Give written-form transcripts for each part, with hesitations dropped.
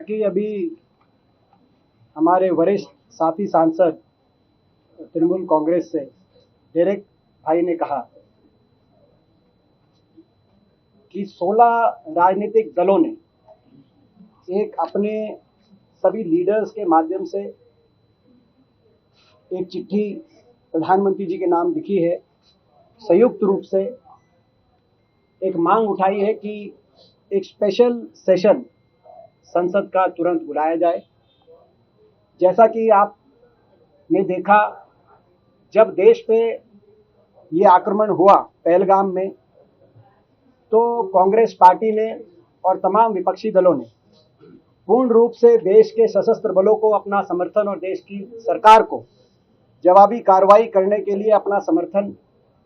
कि अभी हमारे वरिष्ठ साथी सांसद तृणमूल कांग्रेस से डेरेक भाई ने कहा कि 16 राजनीतिक दलों ने एक अपने सभी लीडर्स के माध्यम से एक चिट्ठी प्रधानमंत्री जी के नाम लिखी है। संयुक्त रूप से एक मांग उठाई है कि एक स्पेशल सेशन संसद का तुरंत बुलाया जाए। जैसा कि आपने देखा, जब देश पे ये आक्रमण हुआ पहलगाम में, तो कांग्रेस पार्टी ने और तमाम विपक्षी दलों ने पूर्ण रूप से देश के सशस्त्र बलों को अपना समर्थन और देश की सरकार को जवाबी कार्रवाई करने के लिए अपना समर्थन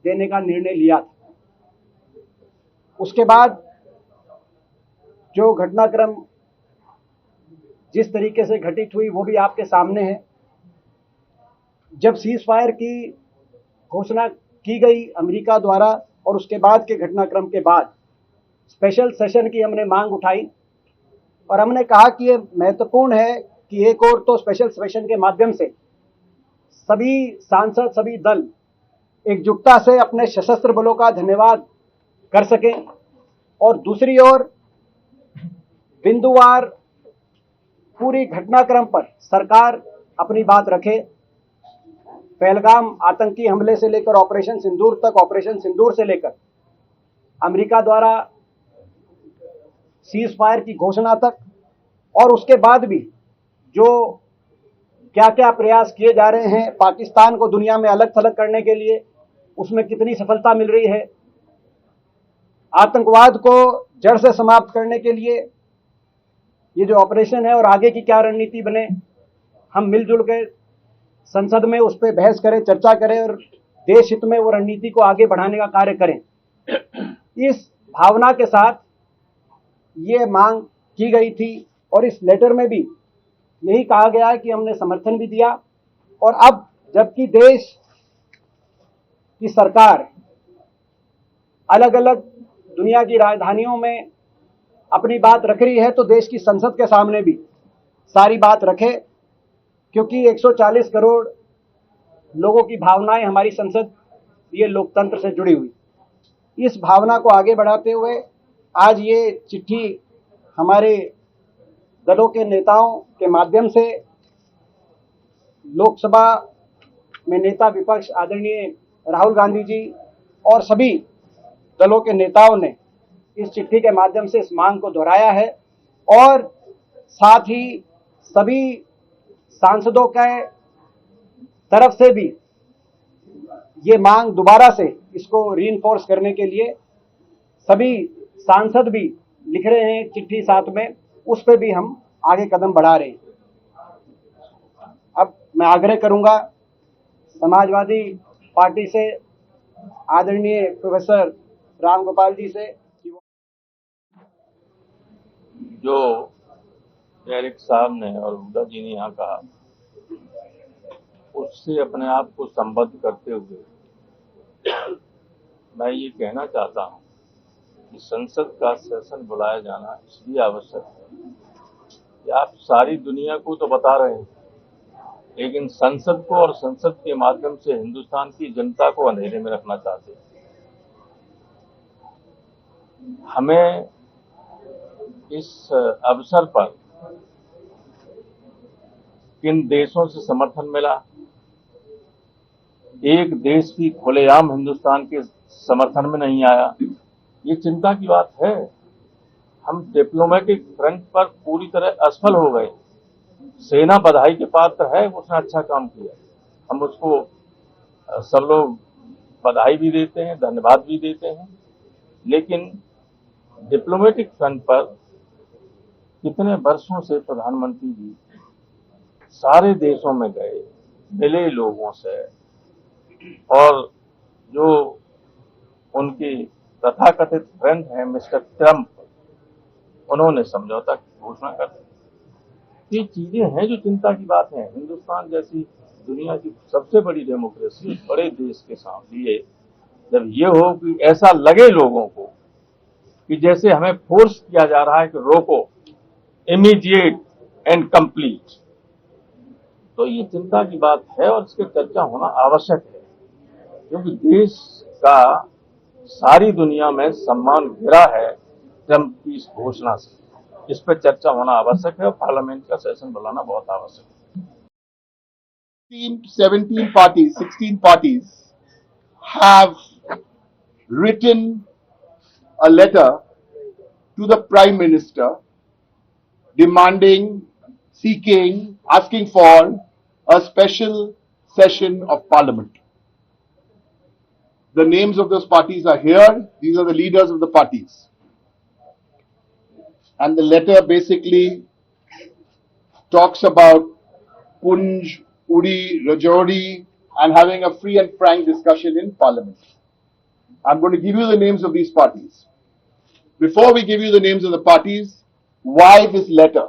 देने का निर्णय लिया था। उसके बाद जो घटनाक्रम जिस तरीके से घटित हुई वो भी आपके सामने है। जब सीज फायर की घोषणा की गई अमेरिका द्वारा और उसके बाद के घटनाक्रम के बाद स्पेशल सेशन की हमने मांग उठाई और हमने कहा कि ये महत्वपूर्ण है कि एक और तो स्पेशल सेशन के माध्यम से सभी सांसद, सभी दल एकजुटता से अपने सशस्त्र बलों का धन्यवाद कर सकें और दूसरी ओर बिंदुवार पूरी घटनाक्रम पर सरकार अपनी बात रखे। पहलगाम आतंकी हमले से लेकर ऑपरेशन सिंदूर तक, ऑपरेशन सिंदूर से लेकर अमेरिका द्वारा सीज फायर की घोषणा तक, और उसके बाद भी जो क्या क्या प्रयास किए जा रहे हैं पाकिस्तान को दुनिया में अलग थलग करने के लिए, उसमें कितनी सफलता मिल रही है, आतंकवाद को जड़ से समाप्त करने के लिए ये जो ऑपरेशन है और आगे की क्या रणनीति बने, हम मिलजुल के संसद में उस पर बहस करें, चर्चा करें और देश हित में वो रणनीति को आगे बढ़ाने का कार्य करें। इस भावना के साथ ये मांग की गई थी और इस लेटर में भी यही कहा गया है कि हमने समर्थन भी दिया। और अब जबकि देश की सरकार अलग अलग दुनिया की राजधानियों में अपनी बात रख रही है, तो देश की संसद के सामने भी सारी बात रखे, क्योंकि 140 करोड़ लोगों की भावनाएं हमारी संसद ये लोकतंत्र से जुड़ी हुई। इस भावना को आगे बढ़ाते हुए आज ये चिट्ठी हमारे दलों के नेताओं के माध्यम से लोकसभा में नेता विपक्ष आदरणीय राहुल गांधी जी और सभी दलों के नेताओं ने इस चिट्ठी के माध्यम से इस मांग को दोहराया है और साथ ही सभी सांसदों के तरफ से भी ये मांग दोबारा से इसको रीइंफोर्स करने के लिए सभी सांसद भी लिख रहे हैं चिट्ठी साथ में, उस पर भी हम आगे कदम बढ़ा रहे हैं। अब मैं आग्रह करूंगा समाजवादी पार्टी से आदरणीय प्रोफेसर राम गोपाल जी से, जो डेरेक साहब ने और हुड्डा जी ने यहाँ कहा उससे अपने आप को संबद्ध करते हुए मैं ये कहना चाहता हूँ कि संसद का सेशन बुलाया जाना इसलिए आवश्यक है कि आप सारी दुनिया को तो बता रहे हैं, लेकिन संसद को और संसद के माध्यम से हिंदुस्तान की जनता को अंधेरे में रखना चाहते हैं। हमें इस अवसर पर किन देशों से समर्थन मिला, एक देश भी खुलेआम हिंदुस्तान के समर्थन में नहीं आया, ये चिंता की बात है। हम डिप्लोमेटिक फ्रंट पर पूरी तरह असफल हो गए। सेना बधाई के पात्र है, उसने अच्छा काम किया, हम उसको सब लोग बधाई भी देते हैं, धन्यवाद भी देते हैं, लेकिन डिप्लोमेटिक फ्रंट पर कितने वर्षों से प्रधानमंत्री जी सारे देशों में गए, मिले लोगों से, और जो उनकी तथाकथित फ्रेंड हैं मिस्टर ट्रंप, उन्होंने समझौता की घोषणा कर दी। ये चीजें हैं जो चिंता की बात है। हिंदुस्तान जैसी दुनिया की सबसे बड़ी डेमोक्रेसी बड़े देश के सामने जब ये हो कि ऐसा लगे लोगों को कि जैसे हमें फोर्स किया जा रहा है कि रोको, इमीडिएट एंड कंप्लीट। तो ये चिंता की बात है और इसकी चर्चा होना आवश्यक है, क्योंकि देश का सारी दुनिया में सम्मान गिरा है ट्रंप की इस घोषणा से। इस पर चर्चा होना आवश्यक है और पार्लियामेंट का सेशन बुलाना बहुत आवश्यक है। 17 parties, 16 parties have written a letter to the Prime Minister demanding, seeking, asking for a special session of Parliament. The names of those parties are here. These are the leaders of the parties. And the letter basically talks about Punj, Uri, Rajouri, and having a free and frank discussion in Parliament. I'm going to give you the names of these parties. Before we give you the names of the parties, why this letter?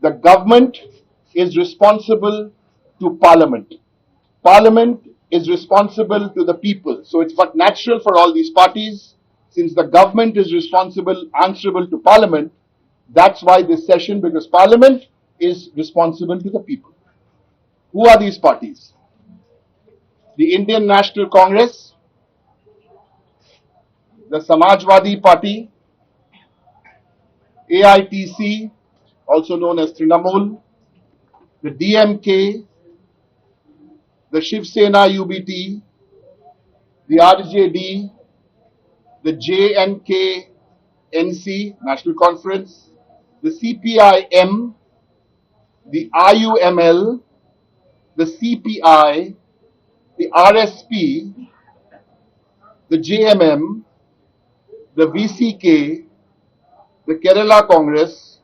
The government is responsible to Parliament. Parliament is responsible to the people. So it's but natural for all these parties, since the government is responsible, answerable to Parliament, that's why this session, because Parliament is responsible to the people. Who are these parties? The Indian National Congress, the Samajwadi Party, AITC, also known as Trinamool, the DMK, the Shiv Sena UBT, the RJD, the JNK NC, National Conference, the CPIM, the IUML, the CPI, the RSP, the JMM, the VCK, the Kerala Congress,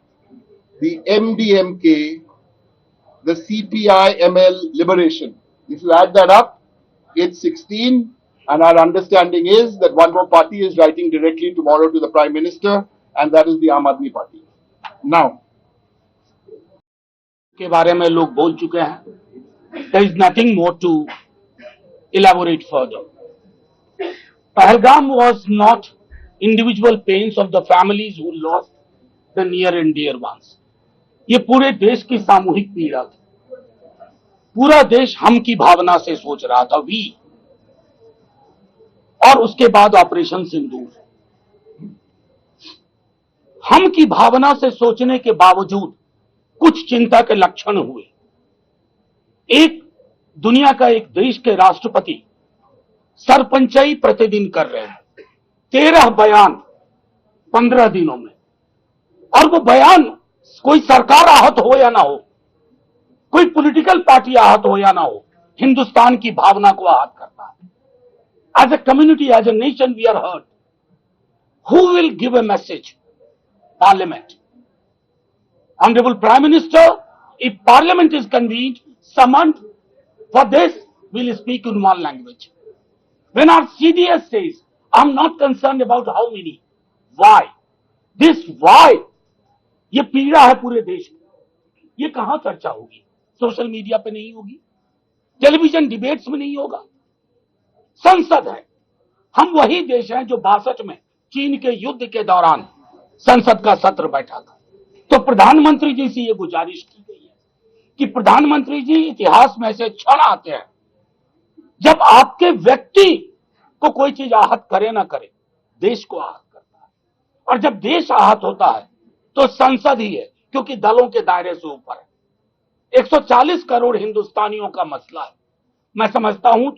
the MDMK, the CPI-ML Liberation. If you add that up, it's 16, and our understanding is that one more party is writing directly tomorrow to the Prime Minister, and that is the Aam Aadmi Party. Now, के बारे में लोग बोल चुके हैं. There is nothing more to elaborate further. Pahalgam was not individual pains of the families who lost the near and dear ones. ये पूरे देश की सामूहिक पीड़ा थी. पूरा देश हम की भावना से सोच रहा था, वी, और उसके बाद ऑपरेशन सिंदूर. हम की भावना से सोचने के बावजूद कुछ चिंता के लक्षण हुए. एक, दुनिया का एक देश के राष्ट्रपति सरपंचाई प्रतिदिन कर रहे हैं, 13 बयान 15 दिनों में, और वो बयान कोई सरकार आहत हो या ना हो, कोई पॉलिटिकल पार्टी आहत हो या ना हो, हिंदुस्तान की भावना को आहत करता है. As a community, as a nation, we are hurt. Who will give a message? Parliament. Honorable Prime Minister, if Parliament is convened, summoned for this, we'll speak in one language. When our CDS says, I'm not concerned about how many, why? This why, ये पीड़ा है पूरे देश की. ये कहां चर्चा होगी? सोशल मीडिया पे नहीं होगी, टेलीविजन डिबेट्स में नहीं होगा. संसद है. हम वही देश हैं जो 62 में चीन के युद्ध के दौरान संसद का सत्र बैठा था. तो प्रधानमंत्री जी से ये गुजारिश की गई है कि प्रधानमंत्री जी, इतिहास में ऐसे क्षण आते हैं जब आपके व्यक्ति को कोई चीज आहत करे ना करे, देश को आहत करता है. और जब देश आहत होता है तो संसद ही है, क्योंकि दलों के दायरे से ऊपर है. 140 करोड़ हिंदुस्तानियों का मसला है. मैं समझता हूं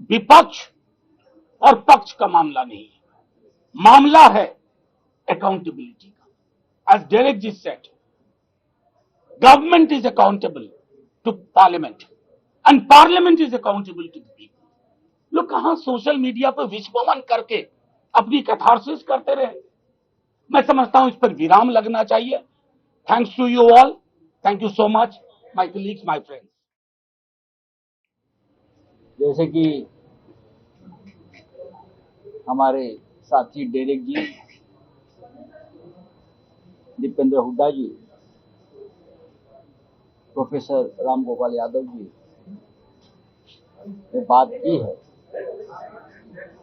विपक्ष और पक्ष का मामला नहीं है, मामला है अकाउंटेबिलिटी का. As Derek ji said, government is accountable to parliament and parliament is accountable to the people. लोग कहां सोशल मीडिया पर विश्वमन करके अपनी कैथारसिस करते रहे. मैं समझता हूं इस पर विराम लगना चाहिए. Thanks to you all. Thank you so much, my colleagues, my friends. जैसे कि हमारे साथी डेरेक जी, दीपेंद्र हुड्डा जी, प्रोफेसर राम गोपाल यादव जी ने बात की है,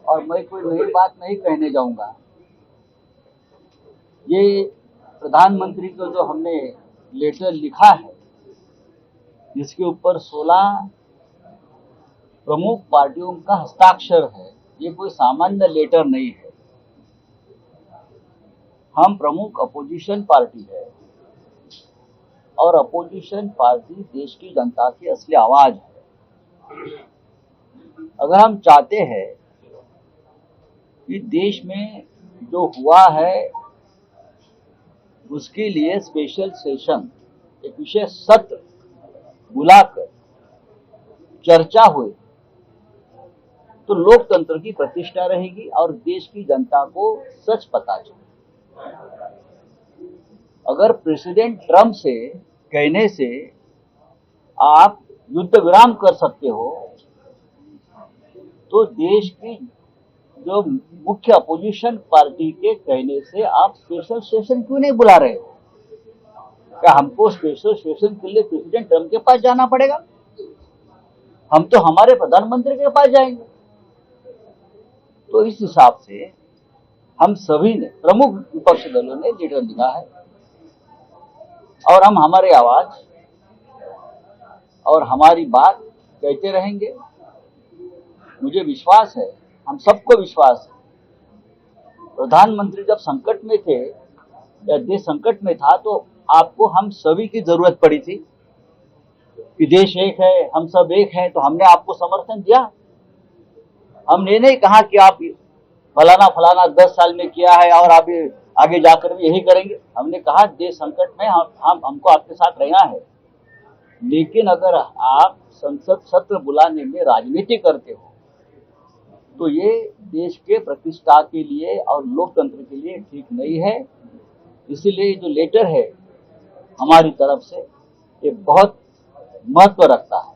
और मैं कोई नई बात नहीं कहने जाऊंगा. ये प्रधानमंत्री को जो हमने लेटर लिखा है, जिसके ऊपर 16 प्रमुख पार्टियों का हस्ताक्षर है, ये कोई सामान्य लेटर नहीं है। हम प्रमुख अपोजिशन पार्टी है और अपोजिशन पार्टी देश की जनता की असली आवाज है। अगर हम चाहते हैं कि देश में जो हुआ है उसके लिए स्पेशल सेशन, एक विशेष सत्र बुलाकर चर्चा हुई, तो लोकतंत्र की प्रतिष्ठा रहेगी और देश की जनता को सच पता चले। अगर प्रेसिडेंट ट्रम्प से कहने से आप युद्ध विराम कर सकते हो, तो देश की जो मुख्य अपोजिशन पार्टी के कहने से आप स्पेशल सेशन क्यों नहीं बुला रहे हो? क्या हमको स्पेशल सेशन के लिए प्रेसिडेंट ट्रम्प के पास जाना पड़ेगा? हम तो हमारे प्रधानमंत्री के पास जाएंगे। तो इस हिसाब से हम सभी ने, प्रमुख विपक्षी दलों ने लेटर लिखा है और हम हमारी आवाज और हमारी बात कहते रहेंगे। मुझे विश्वास है, हम सबको विश्वास है, प्रधानमंत्री जब संकट में थे या देश संकट में था तो आपको हम सभी की जरूरत पड़ी थी कि देश एक है, हम सब एक हैं, तो हमने आपको समर्थन दिया। हमने नहीं कहा कि आप फलाना फलाना 10 साल में किया है और आप आगे जाकर भी यही करेंगे। हमने कहा देश संकट में हमको आपके साथ रहना है, लेकिन अगर आप संसद सत्र बुलाने में राजनीति करते हो तो ये देश के प्रतिष्ठा के लिए और लोकतंत्र के लिए ठीक नहीं है। इसीलिए जो लेटर है हमारी तरफ से ये बहुत महत्व रखता है।